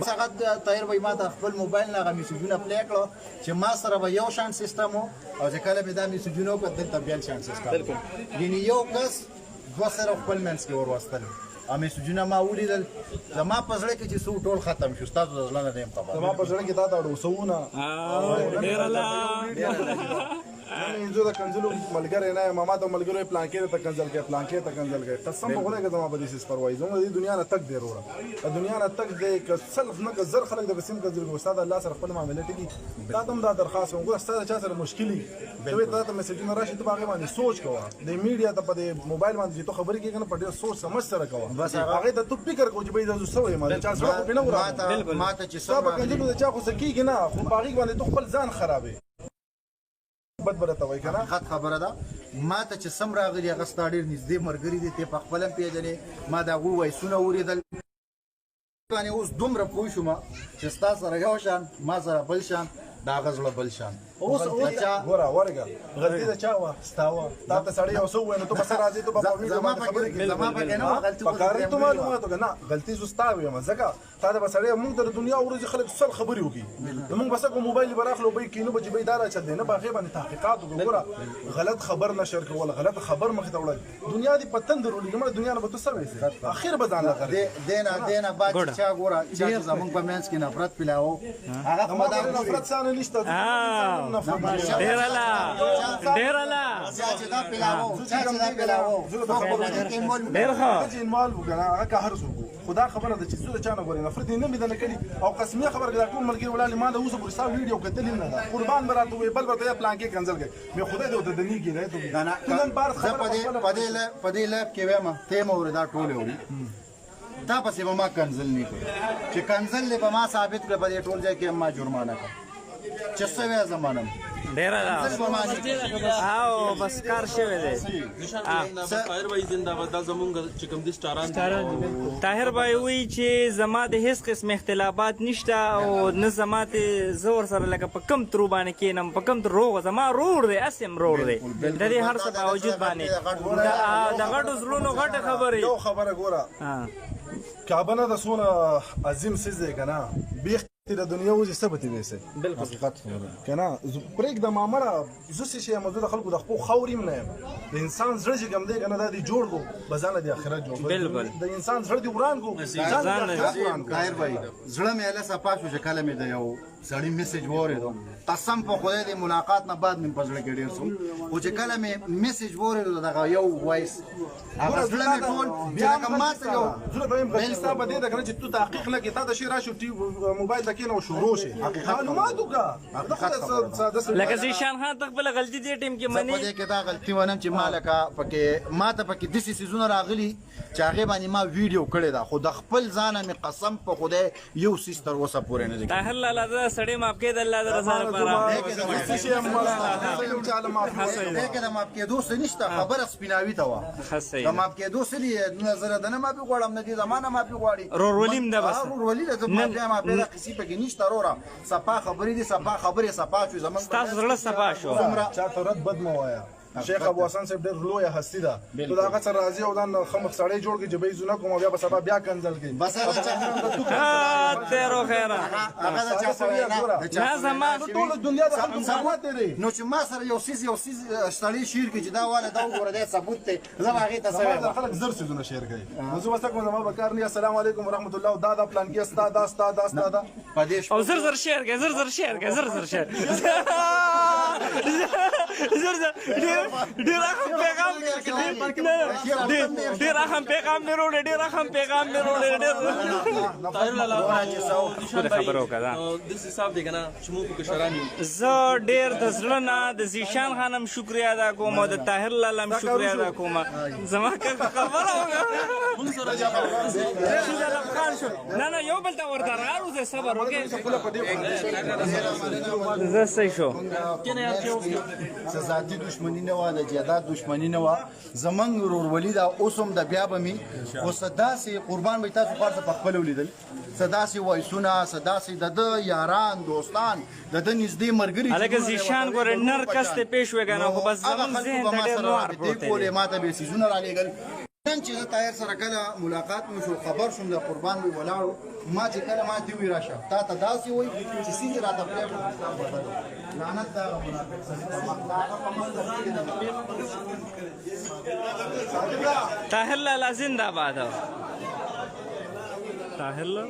فقط طاهر بھائی ما ته خپل موبایل نه هغه میسجونه پلی کړو چې ما سره به یو شان سیستم و او چې کله مې دا میسجونه وکړل دلته بل شان سیستم یعنی یو کس دوه سره خپل منځ کې وروستل ا میسجونه ما ولیدل زما په زړه کې چې څو ټول ختم شو ستاسو د زړه نه دیم خبر زما په زړه کې دا دا وسونه ډیر لا زه د کنځلو ملګری نه یم ما ته ملګری پلان کې ته کنځل کې پلان کې ته کنځل کې قسم په خدای کې زما په دې سیس پروايي زما د دنیا نه تک دی وروړه د دنیا نه تک دی ک سلف نه ک زر خلک د رسم کنځل کو استاد الله سره خپل معاملې ټکی دا تم دا درخواست وګور استاد چا سره مشکلي دوی ته میسجونه راشي ته باغې باندې سوچ کوه د میډیا ته په موبایل باندې چې تو خبرې کې کنه په ډېر سوچ سمجھ سره کوه بس هغه ته تو فکر کوو چې به د سوې ما چا سره په نه وره ما ته چې سبا کنځلو د چا خو سکیږي نه خو باغې باندې تو خپل ځان خرابې بد برته وای کنه حق خبره ده ما ته چې سم راغلی هغه ستا ډېر نږدې ملګري دي ته په خپل هم پیژنې ما دا وایسونه اوریدل باندې اوس دومره پوه شوم چې ستا سره یو شان ما سره بل شان دا غزله بل شان اوس ګوره ورګه غلطي د چا وا ستاوه تا ته سړی اوسو ویني ته بس راځي ته په ویډیو باندې خبرې کوي زما په کنه غلطي وکړې ته معلومات وکړه نه غلطي زستاوي ما ځکه تا د بسړی موږ د دنیا ورځي خلک سل خبرې وکي موږ بس کو موبایل براخلو به کینو به جبې دارا چل دی نه باغې باندې تحقیقات وګوره غلط خبر نشر کول غلط خبر مخ ته وړل دنیا دی پتن درولې کومه دنیا نه به څه وایي اخر به ځان لغره دینه بعد چا ګوره چې زمونږ په منځ کې نفرت پیلاو هغه مدار نفرت سانه نشته ډیر لا چې دا پیلاو ډیر ښه چې مال وګړه هغه هر څوک خدا خبره ده چې څه چانه غوړي نفرت نه مې نه کړي او قسمه خبره ده ټول ملګری ولاله ما د اوسه پر حساب ویډیو کتل نه ده قربان براته وي بل ورته پلان کې کنسل کړي مې خدای دې ته دني کې نه ته نن بار خبره پدې لاب کې وایم ته مور دا ټول وړي دا پسې ما کنسل نه کړ چې کنسل له ما ثابت کړ په دې ټول ځای کې ما جرمانه کړ چې څه وې زمانم ډیر لا او بس کار شوی دی طاهر بھائی زنده‌باد دا زمونږ چې کوم دي ستاران طاهر بھائی وی چې زما د هیڅ قسم اختلافات نشته او نه زما ته زور سره لکه په کم ترو باندې کینم په کم روغ زما روړ دی اسیم روړ دی د دې هر څه باوجود باندې د غټو زړونو غټه خبره یو خبره ګوره کعبه نه د سونه عظیم سیز دی کنه بیخ د دنیا وځي ثبت ویسه بالکل حقیقت کنه پرېک د مامره زوسې شي موجوده خلکو د خپل خوریم نه د انسان زړه چې کوم دی کنه د دې جوړ کو بزانه د اخرت جوړ بالکل د انسان زړه دی وران کو ځان طاهر بھائی زړه مې له صفا شو چې کله مې د یو سړی میسج وریدو قسم په خدای دې ملاقات نه بعد مې پزړه کې ډیر سو او چې کله مې میسج وریدو دغه یو وایس هغه زړه مې ټول بیا کومه یو زړه به بل څه به دې د کنه چې تو تحقیق نه کې تا د شي راشو موبایل کې نو شروع شي معلومات وکړه لکه زیشان خان تخبل غلطی دې ټیم کې منی په دې کې دا غلطي ونم چې مالکا پکې ماته پکې د سيزونه راغلي چې هغه باندې ما ویډیو کړی دا خو د خپل ځان مې قسم په خدای یو سیستر وسه پورې نه دي طاهر لالا دا سړی ماپ کې د الله د رضا لپاره دغه د ماپ کې دوه نشته خبره سپیناوي تا و د ماپ کې دوه سړي نظر د نه ما په غوړم نه دي زمانه ما په غوړي رولیم دا بس رولې د ما په قصې په کې نشته رورا صفا خبرې دي صفا خبرې صفا شو زمون تاسو زړه صفا شو چا ته رد بد مو وایا شیخ ابو حسن صاحب ډېر لوی هستی ده تو دا هغه سره راځي او دا خمس سړی جوړ کې جبې زونه کوم بیا په سبا بیا کنزل کې بس هغه چا تیرو خیره هغه دا چا سره نه زما ټول دنیا د خلکو ثبوت دی نو چې ما سره یو سیس سړی شیر کې چې دا والا دا وګوره دا ثبوت ته زما هغه ته سره خلک زر سيزونه شیر کوي نو زه وسه کوم زما بکار نه السلام علیکم ورحمت الله دا پلان کې استاد پدیش او زر شیر کې زر شیر کې زر شیر ډیر اهم پیغام ډیر اهم پیغام مې وروړي طاهر لالا خبرو کړه د حساب دی کنه چې موږ په شرانی زه ډیر د زړه نه د زیشان خانم شکریا ادا کوم او د طاهر لالا شکریا ادا کوم زما خبره موږ سره نه یو بل ته ورته راو زه صبر وکړم زه صحیح شو څه ذاتي دښمنی نه و د جهاد دښمنی نه و زمنګ ورولید اوسم د بیا بمی او صداسي قربان به تاسو خاصه په خپل ولیدل صداسي وایسونه صداسي د یاران دوستان د نږدې مرګري الګ زیشان ګور نر کسته پیش وګنه خو بس زمون زین د ډیر نور پروت کوله ماته به سيزونه را لګل نن چې زه طاهر سره کله ملاقات مو شو خبر شوم د قربان وی ولاړو ما چې کله ما تی وی راشه تا ته داسې وای چې سیده راته پلیټ اسلام بدل لعنت دا منافق طاهر لالا زنده باد طاهر لالا